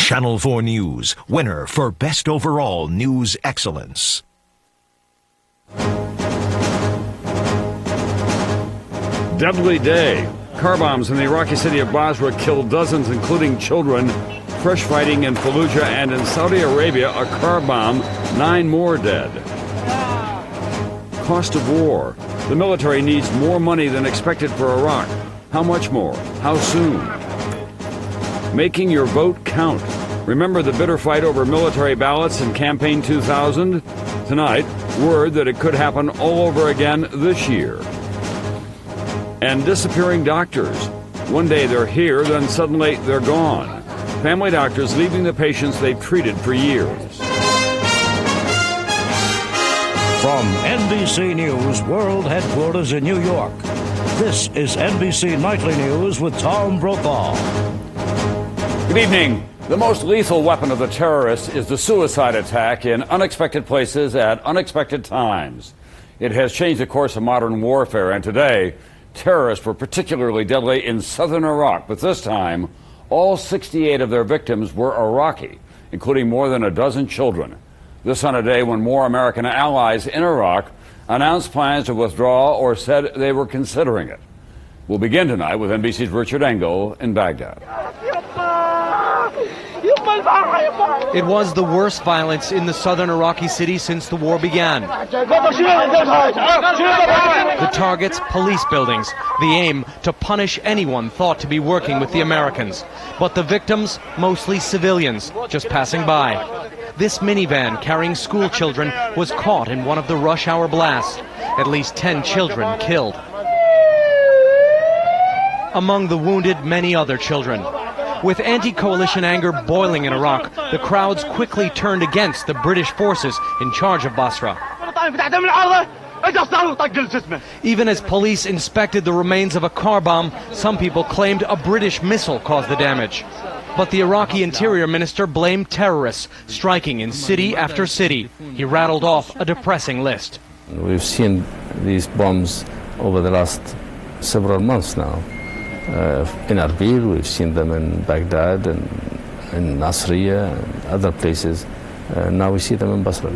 Channel 4 News, winner for Best Overall News Excellence. Deadly day. Car bombs in the Iraqi city of Basra killed dozens, including children. Fresh fighting in Fallujah, and in Saudi Arabia, a car bomb, 9 more dead. Cost of war. The military needs more money than expected for Iraq. How much more? How soon? Making your vote count. Remember the bitter fight over military ballots in Campaign 2000? Tonight, word that it could happen all over again this year. And disappearing doctors. One day they're here, then suddenly they're gone. Family doctors leaving the patients they've treated for years. From NBC News World Headquarters in New York, this is NBC Nightly News with Tom Brokaw. Good evening. The most lethal weapon of the terrorists is the suicide attack in unexpected places at unexpected times. It has changed the course of modern warfare, and today, terrorists were particularly deadly in southern Iraq, but this time, all 68 of their victims were Iraqi, including more than a dozen children. This on a day when more American allies in Iraq announced plans to withdraw or said they were considering it. We'll begin tonight with NBC's Richard Engel in Baghdad. It was the worst violence in the southern Iraqi city since the war began. The targets, police buildings. The aim, to punish anyone thought to be working with the Americans. But the victims, mostly civilians, just passing by. This minivan carrying school children was caught in one of the rush hour blasts. At least 10 children killed. Among the wounded, many other children. With anti-coalition anger boiling in Iraq, the crowds quickly turned against the British forces in charge of Basra. Even as police inspected the remains of a car bomb, some people claimed a British missile caused the damage. But the Iraqi Interior Minister blamed terrorists, striking in city after city. He rattled off a depressing list. We've seen these bombs over the last several months now. In Erbil, we've seen them in Baghdad and in Nasiriyah and other places. Now we see them in Basra.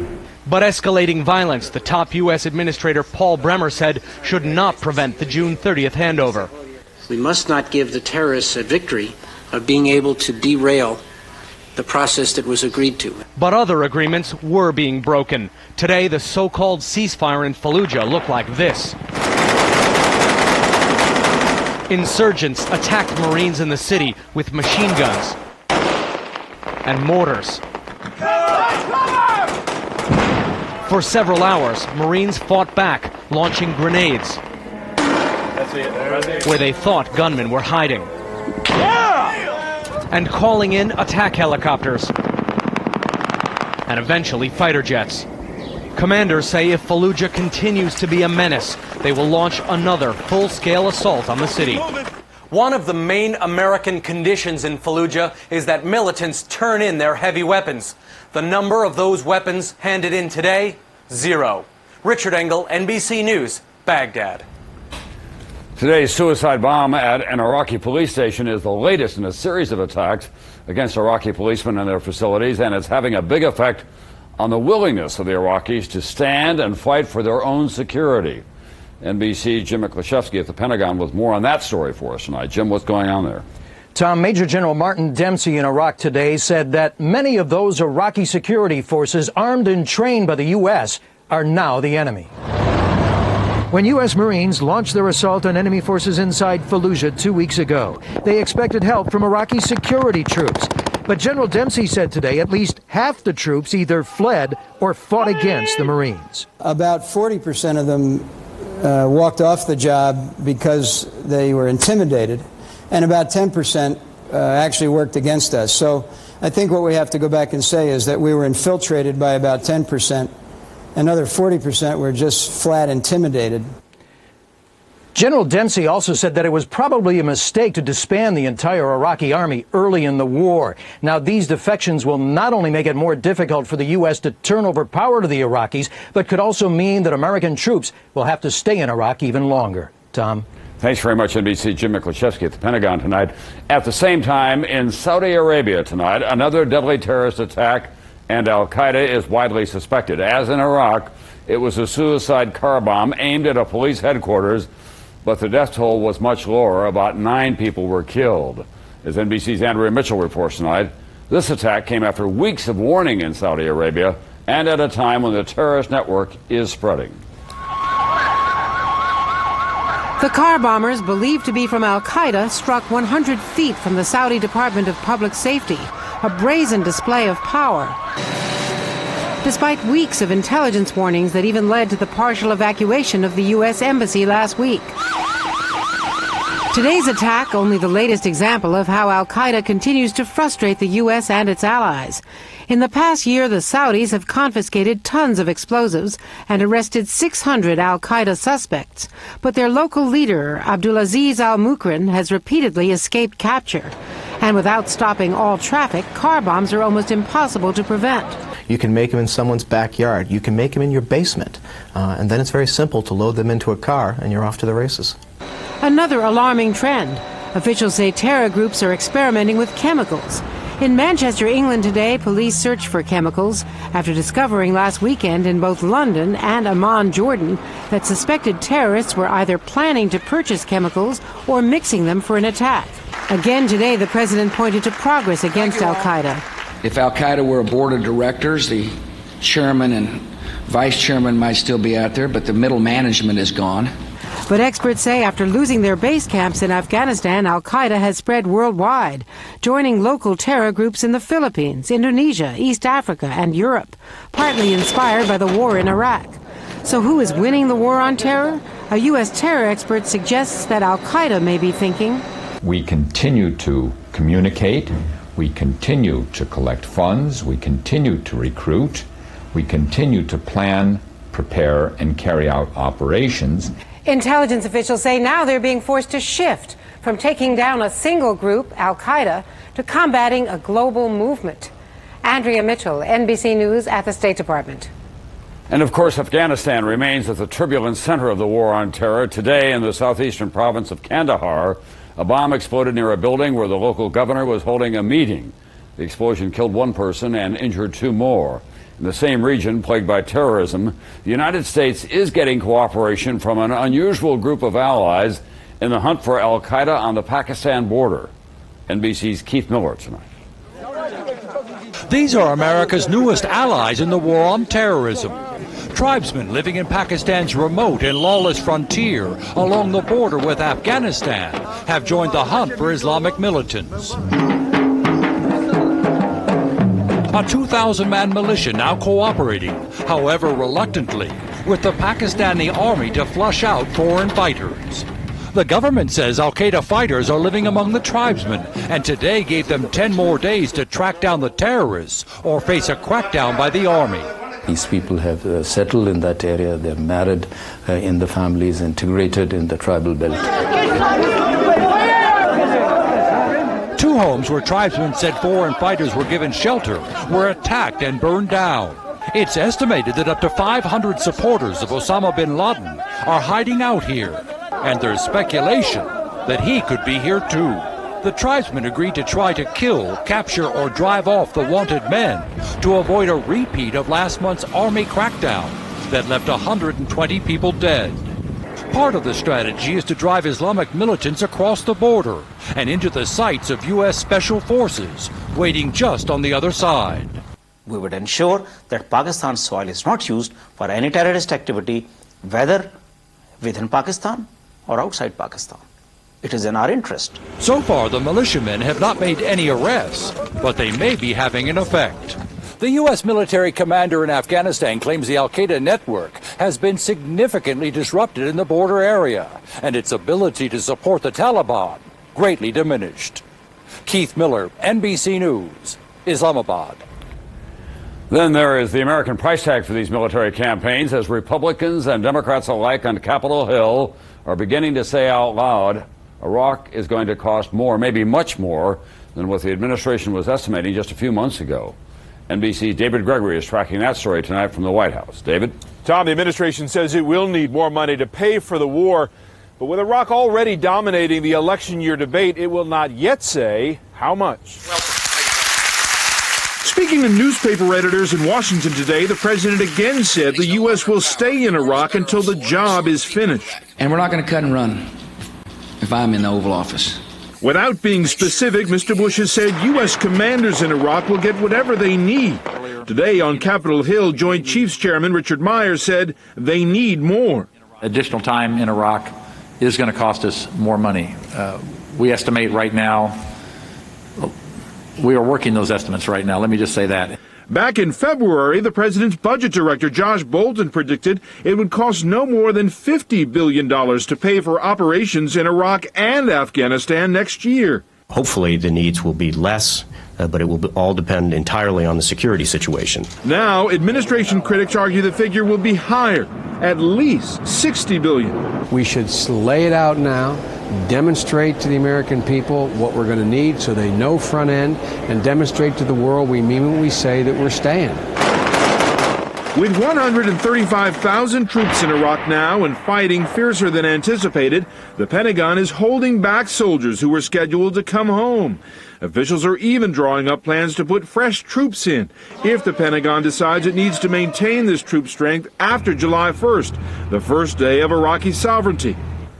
But escalating violence, the top U.S. Administrator Paul Bremer said, should not prevent the June 30th handover. We must not give the terrorists a victory of being able to derail the process that was agreed to. But other agreements were being broken. Today, the so-called ceasefire in Fallujah looked like this. Insurgents attacked Marines in the city with machine guns and mortars. For several hours, Marines fought back, launching grenades where they thought gunmen were hiding, and calling in attack helicopters and eventually fighter jets. Commanders say if Fallujah continues to be a menace, they will launch another full-scale assault on the city. One of the main American conditions in Fallujah is that militants turn in their heavy weapons. The number of those weapons handed in today, 0. Richard Engel, NBC News, Baghdad. Today's suicide bomb at an Iraqi police station is the latest in a series of attacks against Iraqi policemen and their facilities, and it's having a big effect on the willingness of the Iraqis to stand and fight for their own security. NBC's Jim Miklaszewski at the Pentagon with more on that story for us tonight. Jim, what's going on there? Tom, Major General Martin Dempsey in Iraq today said that many of those Iraqi security forces armed and trained by the U.S. are now the enemy. When U.S. Marines launched their assault on enemy forces inside Fallujah 2 weeks ago, they expected help from Iraqi security troops. But General Dempsey said today at least half the troops either fled or fought against the Marines. About 40% of them walked off the job because they were intimidated, and about 10% actually worked against us. So I think what we have to go back and say is that we were infiltrated by about 10%. Another 40% were just flat intimidated. General Dempsey also said that it was probably a mistake to disband the entire Iraqi army early in the war. Now, these defections will not only make it more difficult for the U.S. to turn over power to the Iraqis, but could also mean that American troops will have to stay in Iraq even longer. Tom? Thanks very much, NBC Jim Miklashevsky at the Pentagon tonight. At the same time, in Saudi Arabia tonight, another deadly terrorist attack, and al-Qaeda is widely suspected. As in Iraq, it was a suicide car bomb aimed at a police headquarters, but the death toll was much lower. About 9 people were killed. As NBC's Andrea Mitchell reports tonight, this attack came after weeks of warning in Saudi Arabia and at a time when the terrorist network is spreading. The car bombers, believed to be from al-Qaeda, struck 100 feet from the Saudi Department of Public Safety, a brazen display of power. Despite weeks of intelligence warnings that even led to the partial evacuation of the U.S. Embassy last week. Today's attack, only the latest example of how al-Qaeda continues to frustrate the U.S. and its allies. In the past year, the Saudis have confiscated tons of explosives and arrested 600 al-Qaeda suspects. But their local leader, Abdulaziz al-Mukrin, has repeatedly escaped capture. And without stopping all traffic, car bombs are almost impossible to prevent. You can make them in someone's backyard. You can make them in your basement. And then it's very simple to load them into a car and you're off to the races. Another alarming trend. Officials say terror groups are experimenting with chemicals. In Manchester, England today, police searched for chemicals after discovering last weekend in both London and Amman, Jordan, that suspected terrorists were either planning to purchase chemicals or mixing them for an attack. Again today, the president pointed to progress against al-Qaeda. If al-Qaeda were a board of directors, the chairman and vice chairman might still be out there, but the middle management is gone. But experts say after losing their base camps in Afghanistan, al-Qaeda has spread worldwide, joining local terror groups in the Philippines, Indonesia, East Africa, and Europe, partly inspired by the war in Iraq. So who is winning the war on terror? A U.S. terror expert suggests that al-Qaeda may be thinking. We continue to communicate. We continue to collect funds. We continue to recruit. We continue to plan, prepare, and carry out operations. Intelligence officials say now they're being forced to shift from taking down a single group, al-Qaeda, to combating a global movement. Andrea Mitchell, NBC News at the State Department. And of course, Afghanistan remains at the turbulent center of the war on terror. Today, in the southeastern province of Kandahar, a bomb exploded near a building where the local governor was holding a meeting. The explosion killed 1 person and injured 2 more. In the same region plagued by terrorism, the United States is getting cooperation from an unusual group of allies in the hunt for al-Qaeda on the Pakistan border. NBC's Keith Miller tonight. These are America's newest allies in the war on terrorism. Tribesmen living in Pakistan's remote and lawless frontier along the border with Afghanistan have joined the hunt for Islamic militants. A 2,000-man militia now cooperating, however reluctantly, with the Pakistani army to flush out foreign fighters. The government says al-Qaeda fighters are living among the tribesmen and today gave them 10 more days to track down the terrorists or face a crackdown by the army. These people have settled in that area. They're married in the families, integrated in the tribal belt. 2 homes where tribesmen said foreign fighters were given shelter were attacked and burned down. It's estimated that up to 500 supporters of Osama bin Laden are hiding out here. And there's speculation that he could be here too. The tribesmen agreed to try to kill, capture, or drive off the wanted men to avoid a repeat of last month's army crackdown that left 120 people dead. Part of the strategy is to drive Islamic militants across the border and into the sights of U.S. Special Forces, waiting just on the other side. We would ensure that Pakistan's soil is not used for any terrorist activity, whether within Pakistan or outside Pakistan. It is in our interest. So far, the militiamen have not made any arrests, but they may be having an effect. The U.S. military commander in Afghanistan claims the al-Qaeda network has been significantly disrupted in the border area, and its ability to support the Taliban greatly diminished. Keith Miller, NBC News, Islamabad. Then there is the American price tag for these military campaigns as Republicans and Democrats alike on Capitol Hill are beginning to say out loud, Iraq is going to cost more, maybe much more, than what the administration was estimating just a few months ago. NBC's David Gregory is tracking that story tonight from the White House. David? Tom, the administration says it will need more money to pay for the war, But with Iraq already dominating the election year debate, it will not yet say how much. Speaking to newspaper editors in Washington today, the president again said the U.S. will stay in Iraq until the job is finished. And we're not going to cut and run if I'm in the Oval Office. Without being specific, Mr. Bush has said U.S. commanders in Iraq will get whatever they need. Today on Capitol Hill, Joint Chiefs Chairman Richard Myers said they need more. Additional time in Iraq is going to cost us more money. We estimate right now, we are working those estimates right now. Let me just say that. Back in February, the president's budget director, Josh Bolten, predicted it would cost no more than $50 billion to pay for operations in Iraq and Afghanistan next year. Hopefully the needs will be less, but it will all depend entirely on the security situation. Now, administration critics argue the figure will be higher, at least $60 billion. We should lay it out now, demonstrate to the American people what we're going to need so they know front end, and demonstrate to the world we mean when we say that we're staying. With 135,000 troops in Iraq now and fighting fiercer than anticipated, the Pentagon is holding back soldiers who were scheduled to come home. Officials are even drawing up plans to put fresh troops in if the Pentagon decides it needs to maintain this troop strength after July 1st, the first day of Iraqi sovereignty.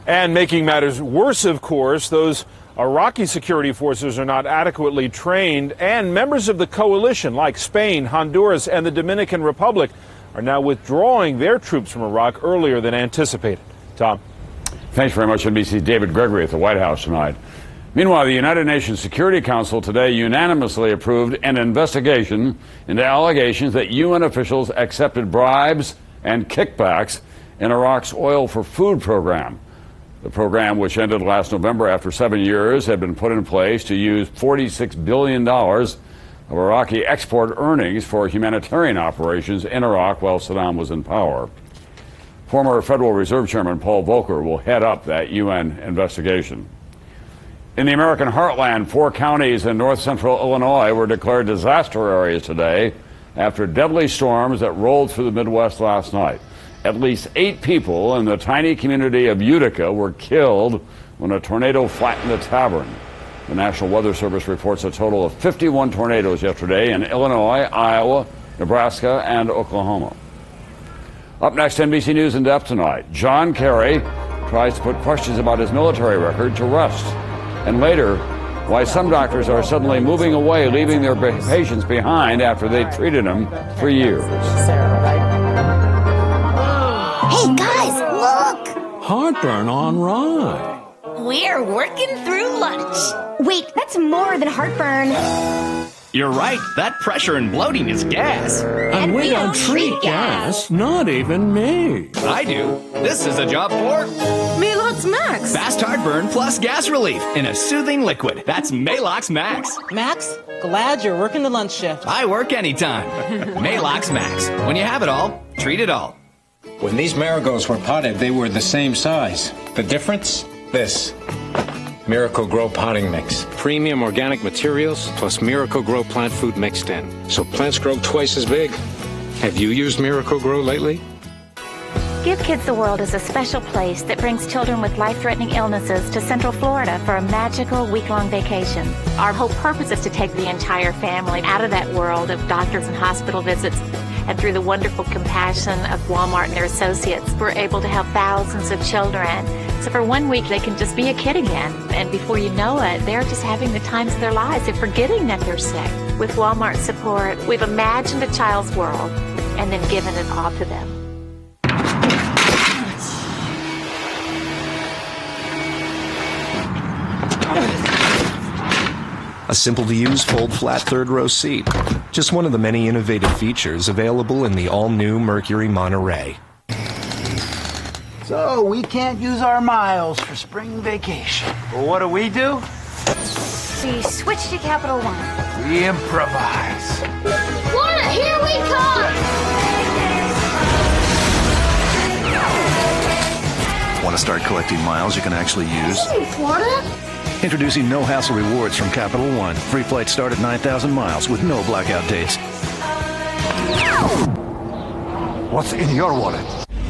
And making matters worse, of course, those Iraqi security forces are not adequately trained, and members of the coalition like Spain, Honduras, and the Dominican Republic are now withdrawing their troops from Iraq earlier than anticipated. Tom. Thanks very much, NBC's David Gregory at the White House tonight. Meanwhile, the United Nations Security Council today unanimously approved an investigation into allegations that UN officials accepted bribes and kickbacks in Iraq's Oil for Food program. The program, which ended last November after 7 years, had been put in place to use $46 billion of Iraqi export earnings for humanitarian operations in Iraq while Saddam was in power. Former Federal Reserve Chairman Paul Volcker will head up that UN investigation. In the American heartland, 4 counties in north-central Illinois were declared disaster areas today after deadly storms that rolled through the Midwest last night. At least 8 people in the tiny community of Utica were killed when a tornado flattened a tavern. The National Weather Service reports a total of 51 tornadoes yesterday in Illinois, Iowa, Nebraska, and Oklahoma. Up next, NBC News in depth tonight. John Kerry tries to put questions about his military record to rest. And later, why some doctors are suddenly moving away, leaving their patients behind after they treated them for years. Hey guys, look! Heartburn on rye. We're working through lunch. Wait, that's more than heartburn. You're right. That pressure and bloating is gas. And we don't treat gas. Not even me. I do. This is a job for Maalox Max. fast heartburn plus gas relief in a soothing liquid. That's Maalox Max. Max, glad you're working the lunch shift. I work anytime. Maalox Max. When you have it all, treat it all. When these marigolds were potted, they were the same size. The difference? This. Miracle Grow potting mix. Premium organic materials plus Miracle Grow plant food mixed in. So plants grow twice as big. Have you used Miracle Grow lately? Give Kids the World is a special place that brings children with life-threatening illnesses to Central Florida for a magical week-long vacation. Our whole purpose is to take the entire family out of that world of doctors and hospital visits, and through the wonderful compassion of Walmart and their associates, we're able to help thousands of children. So for 1 week, they can just be a kid again. And before you know it, they're just having the times of their lives. They're forgetting that they're sick. With Walmart support, we've imagined a child's world and then given it all to them. A simple-to-use fold-flat third-row seat. Just one of the many innovative features available in the all-new Mercury Monterey. So, we can't use our miles for spring vacation. Well, what do? We switch to Capital One. We improvise. Florida, here we come! Want to start collecting miles you can actually use? Hey, Florida? Introducing no-hassle rewards from Capital One. Free flights start at 9,000 miles with no blackout dates. What's in your wallet?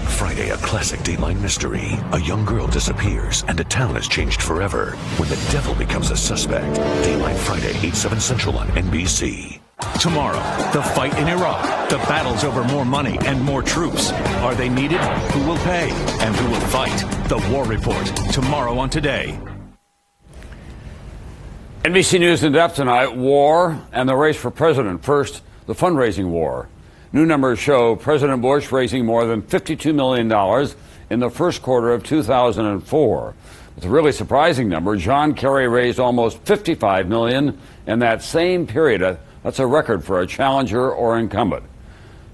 Friday Friday, a classic Dateline mystery. A young girl disappears and a town is changed forever when the devil becomes a suspect. Dateline Friday, 8/7 Central on NBC. Tomorrow, the fight in Iraq. The battles over more money and more troops. Are they needed? Who will pay? And who will fight? The War Report. Tomorrow on Today. NBC News in depth tonight, war and the race for president. First, the fundraising war. New numbers show President Bush raising more than $52 million in the first quarter of 2004. It's a really surprising number. John Kerry raised almost $55 million in that same period. That's a record for a challenger or incumbent.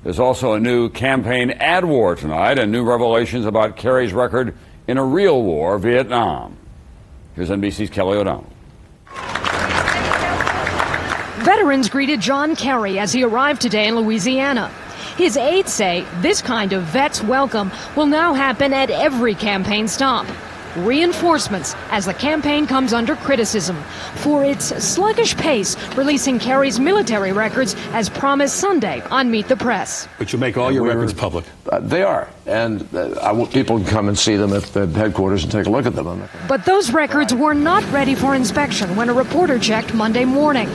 There's also a new campaign ad war tonight and new revelations about Kerry's record in a real war, Vietnam. Here's NBC's Kelly O'Donnell. Veterans greeted John Kerry as he arrived today in Louisiana. His aides say this kind of vets welcome will now happen at every campaign stop. Reinforcements as the campaign comes under criticism for its sluggish pace, releasing Kerry's military records as promised Sunday on Meet the Press. But you make all your records public. They are, and I want people to come and see them at the headquarters and take a look at them. But those records were not ready for inspection when a reporter checked Monday morning.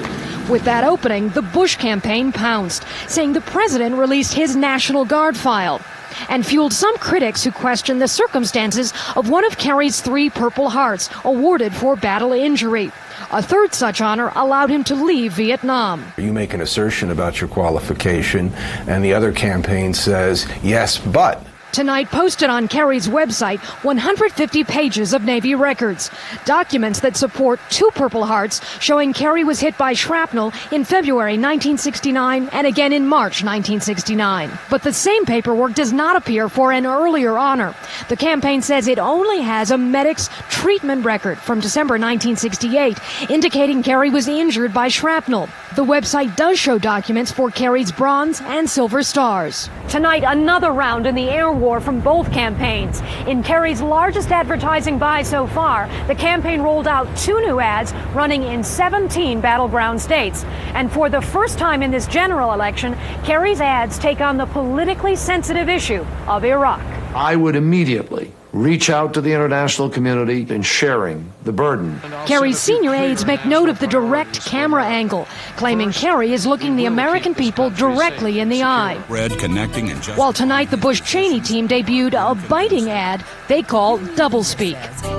With that opening, the Bush campaign pounced, saying the president released his National Guard file, and fueled some critics who questioned the circumstances of one of Kerry's 3 Purple Hearts awarded for battle injury. A third such honor allowed him to leave Vietnam. You make an assertion about your qualification, and the other campaign says, yes, but. Tonight posted on Kerry's website 150 pages of Navy records, documents that support 2 Purple Hearts showing Kerry was hit by shrapnel in February 1969 and again in March 1969. But the same paperwork does not appear for an earlier honor. The campaign says it only has a medic's treatment record from December 1968 indicating Kerry was injured by shrapnel. The website does show documents for Kerry's Bronze and Silver Stars. Tonight, another round in the air war from both campaigns. In Kerry's largest advertising buy so far, the campaign rolled out 2 new ads running in 17 battleground states. And for the first time in this general election, Kerry's ads take on the politically sensitive issue of Iraq. I would immediately reach out to the international community in sharing the burden. Kerry's senior aides make note of the direct camera angle, claiming Kerry is looking the American people directly in the eye. Red connecting and While tonight the Bush-Cheney team debuted a biting ad they call doublespeak.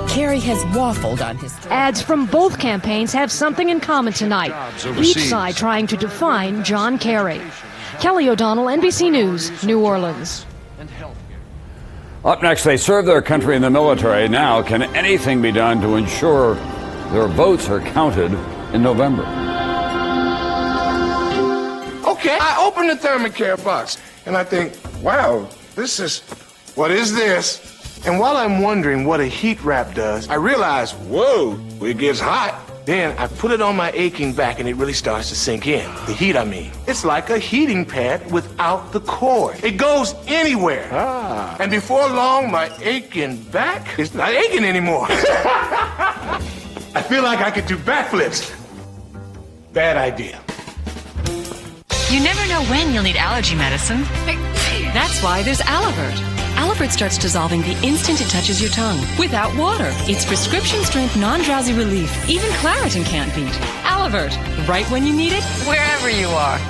Kerry has waffled on his... Ads from both campaigns have something in common tonight, each side trying to define John Kerry. Kelly O'Donnell, NBC News, New Orleans. Up next, they serve their country in the military. Now, can anything be done to ensure their votes are counted in November? Okay, I open the thermocare box and I think, wow, what is this? And while I'm wondering what a heat wrap does, I realize, whoa, it gets hot. Then I put it on my aching back and it really starts to sink in. The heat, I mean. It's like a heating pad without the cord. It goes anywhere. And before long, my aching back is not aching anymore. I feel like I could do backflips. Bad idea. You never know when you'll need allergy medicine. That's why there's Alivert. Alivert starts dissolving the instant it touches your tongue, without water. It's prescription-strength, non-drowsy relief. Even Claritin can't beat. Alivert, right when you need it, wherever you are.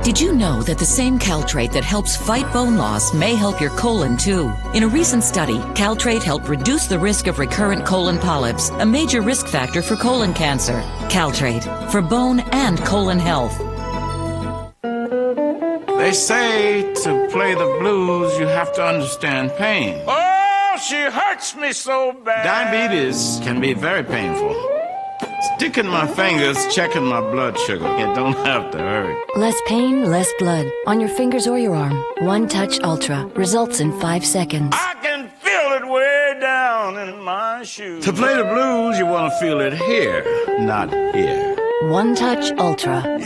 Did you know that the same Caltrate that helps fight bone loss may help your colon too? In a recent study, Caltrate helped reduce the risk of recurrent colon polyps, a major risk factor for colon cancer. Caltrate, for bone and colon health. They say to play the blues, you have to understand pain. Oh, she hurts me so bad. Diabetes can be very painful. Sticking my fingers, checking my blood sugar. It don't have to hurt. Less pain, less blood. On your fingers or your arm. One Touch Ultra. Results in 5 seconds. I can feel it way down in my shoes. To play the blues, you want to feel it here, not here. One Touch Ultra.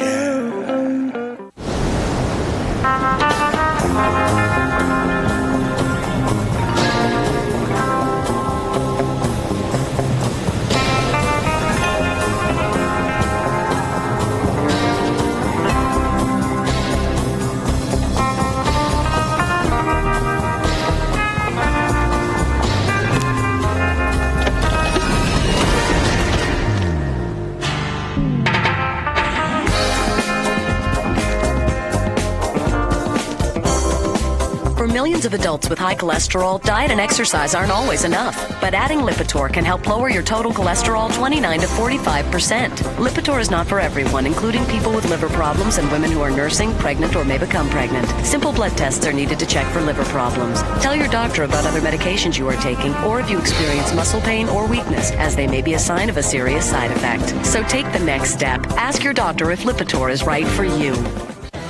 For millions of adults with high cholesterol, diet and exercise aren't always enough. But adding Lipitor can help lower your total cholesterol 29 to 45%. Lipitor is not for everyone, including people with liver problems and women who are nursing, pregnant, or may become pregnant. Simple blood tests are needed to check for liver problems. Tell your doctor about other medications you are taking, or if you experience muscle pain or weakness, as they may be a sign of a serious side effect. So take the next step. Ask your doctor if Lipitor is right for you.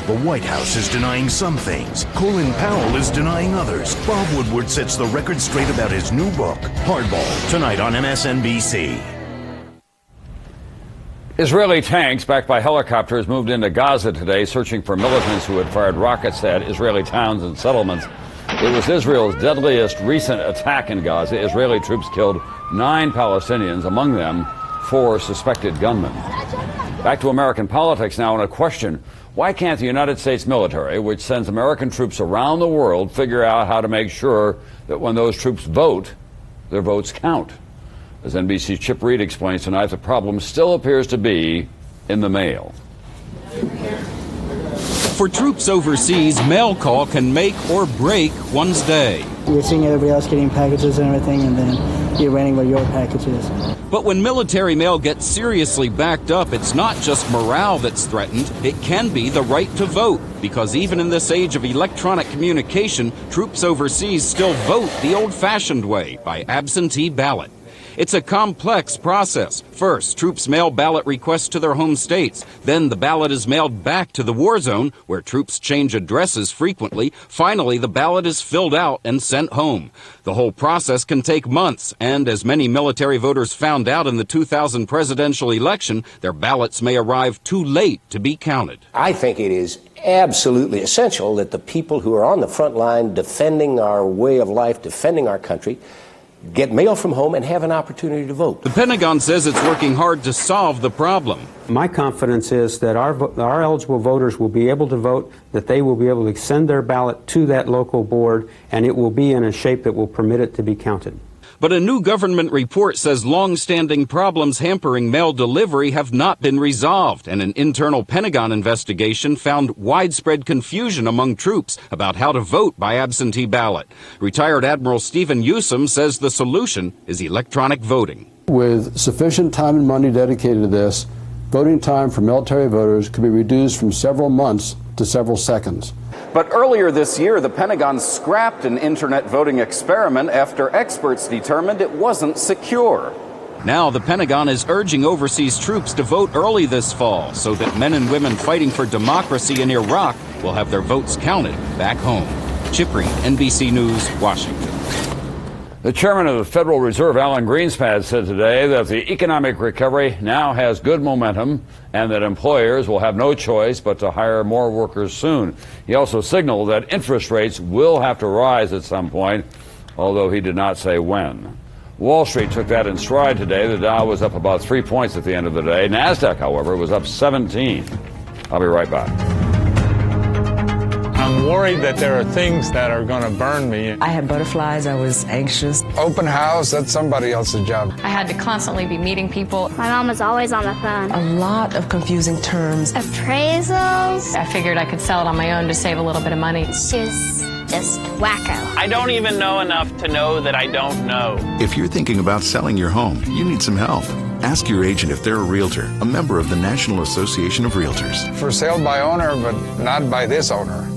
The White House is denying some things. Colin Powell is denying others. Bob Woodward sets the record straight about his new book, Hardball, tonight on MSNBC. Israeli tanks backed by helicopters moved into Gaza today, searching for militants who had fired rockets at Israeli towns and settlements. It was Israel's deadliest recent attack in Gaza. Israeli troops killed 9 Palestinians, among them 4 suspected gunmen. Back to American politics now, and a question. Why can't the United States military, which sends American troops around the world, figure out how to make sure that when those troops vote, their votes count? As NBC's Chip Reid explains tonight, the problem still appears to be in the mail. For troops overseas, mail call can make or break one's day. You're seeing everybody else getting packages and everything, and then you're waiting where your package is. But when military mail gets seriously backed up, it's not just morale that's threatened. It can be the right to vote, because even in this age of electronic communication, troops overseas still vote the old-fashioned way, by absentee ballot. It's a complex process. First, troops mail ballot requests to their home states. Then the ballot is mailed back to the war zone, where troops change addresses frequently. Finally, the ballot is filled out and sent home. The whole process can take months, and as many military voters found out in the 2000 presidential election, their ballots may arrive too late to be counted. I think it is absolutely essential that the people who are on the front line defending our way of life, defending our country, get mail from home and have an opportunity to vote. The Pentagon says it's working hard to solve the problem. My confidence is that our eligible voters will be able to vote, that they will be able to send their ballot to that local board, and it will be in a shape that will permit it to be counted. But a new government report says long-standing problems hampering mail delivery have not been resolved, and an internal Pentagon investigation found widespread confusion among troops about how to vote by absentee ballot. Retired Admiral Stephen Newsom says the solution is electronic voting. With sufficient time and money dedicated to this, voting time for military voters could be reduced from several months to several seconds. But earlier this year, the Pentagon scrapped an internet voting experiment after experts determined it wasn't secure. Now the Pentagon is urging overseas troops to vote early this fall so that men and women fighting for democracy in Iraq will have their votes counted back home. Chip Reid, NBC News, Washington. The chairman of the Federal Reserve, Alan Greenspan, said today that the economic recovery now has good momentum and that employers will have no choice but to hire more workers soon. He also signaled that interest rates will have to rise at some point, although he did not say when. Wall Street took that in stride today. The Dow was up about 3 points at the end of the day. NASDAQ, however, was up 17. I'll be right back. I'm worried that there are things that are going to burn me. I had butterflies. I was anxious. Open house, that's somebody else's job. I had to constantly be meeting people. My mom was always on the phone. A lot of confusing terms. Appraisals. I figured I could sell it on my own to save a little bit of money. She was just wacko. I don't even know enough to know that I don't know. If you're thinking about selling your home, you need some help. Ask your agent if they're a realtor, a member of the National Association of Realtors. For sale by owner, but not by this owner.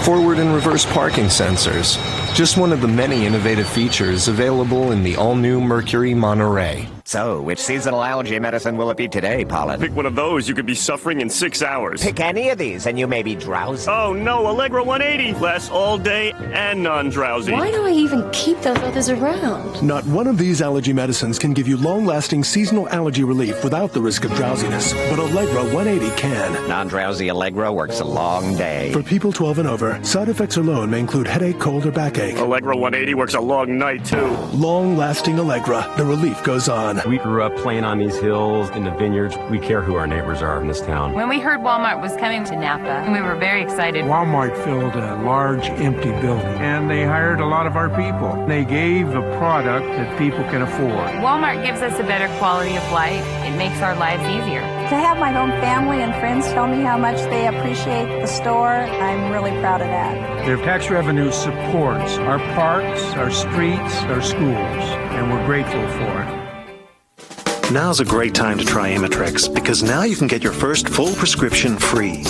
Forward and reverse parking sensors. Just one of the many innovative features available in the all-new Mercury Monterey. So, which seasonal allergy medicine will it be today, Pollen? Pick one of those, you could be suffering in 6 hours. Pick any of these and you may be drowsy. Oh no, Allegra 180. Lasts all day and non-drowsy. Why do I even keep those others around? Not one of these allergy medicines can give you long-lasting seasonal allergy relief without the risk of drowsiness, but Allegra 180 can. Non-drowsy Allegra works a long day. For people 12 and over, side effects are low and may include headache, cold, or backache. Allegra 180 works a long night, too. Long-lasting Allegra. The relief goes on. fun. We grew up playing on these hills in the vineyards. We care who our neighbors are in this town. When we heard Walmart was coming to Napa, we were very excited. Walmart filled a large empty building, and they hired a lot of our people. They gave a product that people can afford. Walmart gives us a better quality of life. It makes our lives easier. To have my own family and friends tell me how much they appreciate the store, I'm really proud of that. Their tax revenue supports our parks, our streets, our schools, and we're grateful for it. Now's a great time to try Imitrex because now you can get your first full prescription free.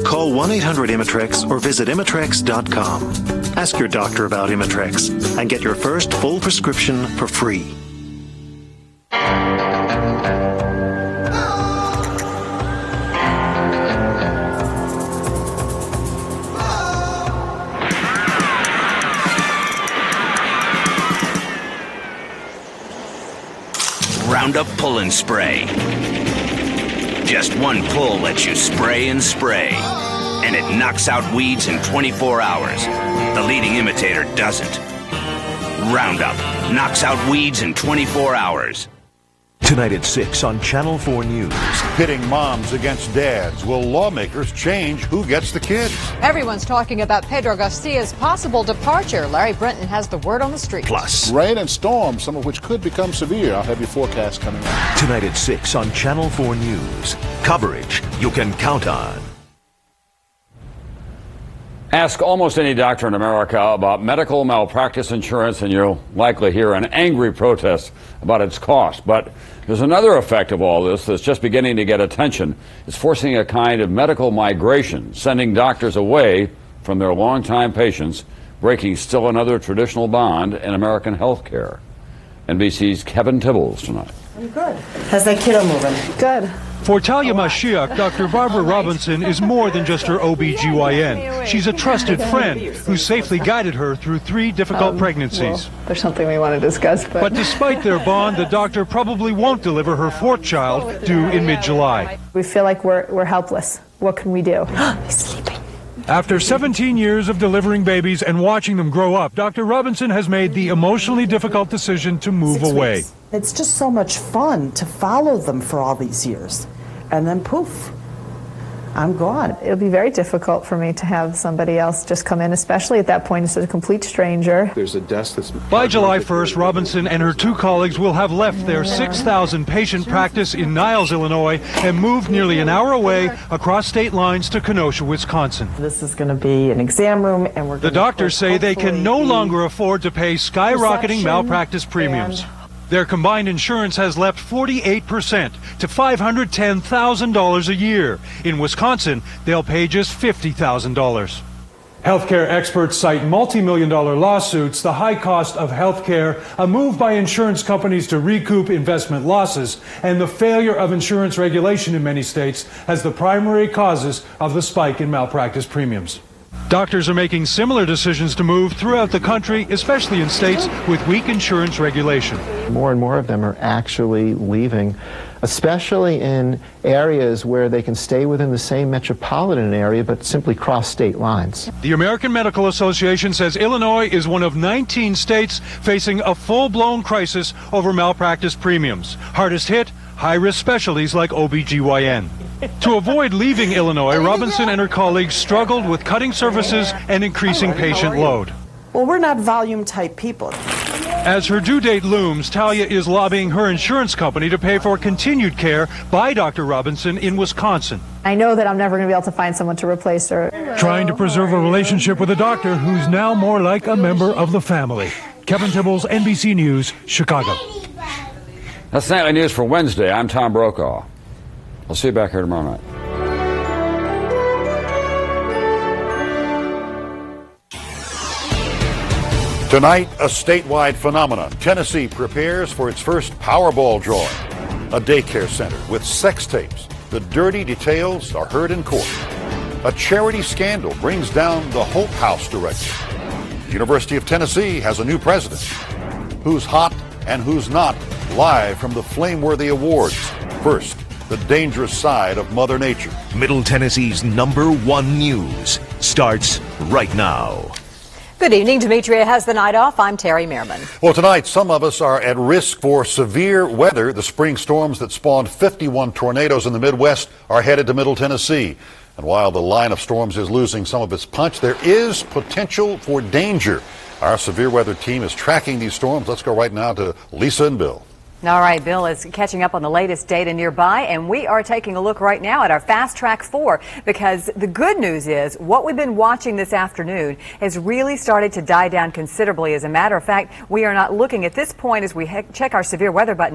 Call 1-800-IMITREX or visit Imitrex.com. Ask your doctor about Imitrex and get your first full prescription for free. Roundup Pull and Spray. Just one pull lets you spray and spray, and it knocks out weeds in 24 hours. The leading imitator doesn't. Roundup knocks out weeds in 24 hours. Tonight at 6 on Channel 4 News. Pitting moms against dads. Will lawmakers change who gets the kids? Everyone's talking about Pedro Garcia's possible departure. Larry Brenton has the word on the street. Plus, rain and storms, some of which could become severe. I'll have your forecast coming up. Tonight at 6 on Channel 4 News. Coverage you can count on. Ask almost any doctor in America about medical malpractice insurance, and you'll likely hear an angry protest about its cost. But there's another effect of all this that's just beginning to get attention. It's forcing a kind of medical migration, sending doctors away from their longtime patients, breaking still another traditional bond in American health care. NBC's Kevin Tibbles tonight. I'm good. How's that kiddo moving? Good. For Talia Mashiach, Dr. Barbara Robinson is more than just her OB-GYN. She's a trusted friend who safely guided her through 3 difficult pregnancies. Well, there's something we want to discuss, but despite their bond, the doctor probably won't deliver her 4th child due in mid-July. We feel like we're helpless. What can we do? He's sleeping. After 17 years of delivering babies and watching them grow up, Dr. Robinson has made the emotionally difficult decision to move away. It's just so much fun to follow them for all these years. And then poof, I'm gone. It'll be very difficult for me to have somebody else just come in, especially at that point. It's a complete stranger. There's a desk that's... By July 1st, Robinson and her 2 colleagues will have left their 6,000 patient practice in Niles, Illinois, and moved nearly an hour away across state lines to Kenosha, Wisconsin. This is going to be an exam room, and we're going The doctors say they can no longer afford to pay skyrocketing malpractice premiums. Their combined insurance has leapt 48% to $510,000 a year. In Wisconsin, they'll pay just $50,000. Healthcare experts cite multi-million-dollar lawsuits, the high cost of healthcare, a move by insurance companies to recoup investment losses, and the failure of insurance regulation in many states as the primary causes of the spike in malpractice premiums. Doctors are making similar decisions to move throughout the country, especially in states with weak insurance regulation. More and more of them are actually leaving, especially in areas where they can stay within the same metropolitan area but simply cross state lines. The American Medical Association says Illinois is one of 19 states facing a full-blown crisis over malpractice premiums. Hardest hit, high-risk specialties like OB-GYN. To avoid leaving Illinois, Robinson and her colleagues struggled with cutting services and increasing patient load. Well, we're not volume-type people. As her due date looms, Talia is lobbying her insurance company to pay for continued care by Dr. Robinson in Wisconsin. I know that I'm never going to be able to find someone to replace her. Trying to preserve a relationship with a doctor who's now more like a member of the family. Kevin Tibbles, NBC News, Chicago. That's Nightly News for Wednesday. I'm Tom Brokaw. I'll see you back here tomorrow night. Tonight, a statewide phenomenon. Tennessee prepares for its first Powerball drawing. A daycare center with sex tapes. The dirty details are heard in court. A charity scandal brings down the Hope House director. The University of Tennessee has a new president. Who's hot and who's not? Live from the Flameworthy Awards. First, the dangerous side of Mother Nature. Middle Tennessee's #1 news starts right now. Good evening. Demetria has the night off. I'm Terry Merriman. Well, tonight, some of us are at risk for severe weather. The spring storms that spawned 51 tornadoes in the Midwest are headed to Middle Tennessee. And while the line of storms is losing some of its punch, there is potential for danger. Our severe weather team is tracking these storms. Let's go right now to Lisa and Bill. All right, Bill is catching up on the latest data nearby, and we are taking a look right now at our Fast Track 4, because the good news is what we've been watching this afternoon has really started to die down considerably. As a matter of fact, we are not looking at this point as we check our severe weather button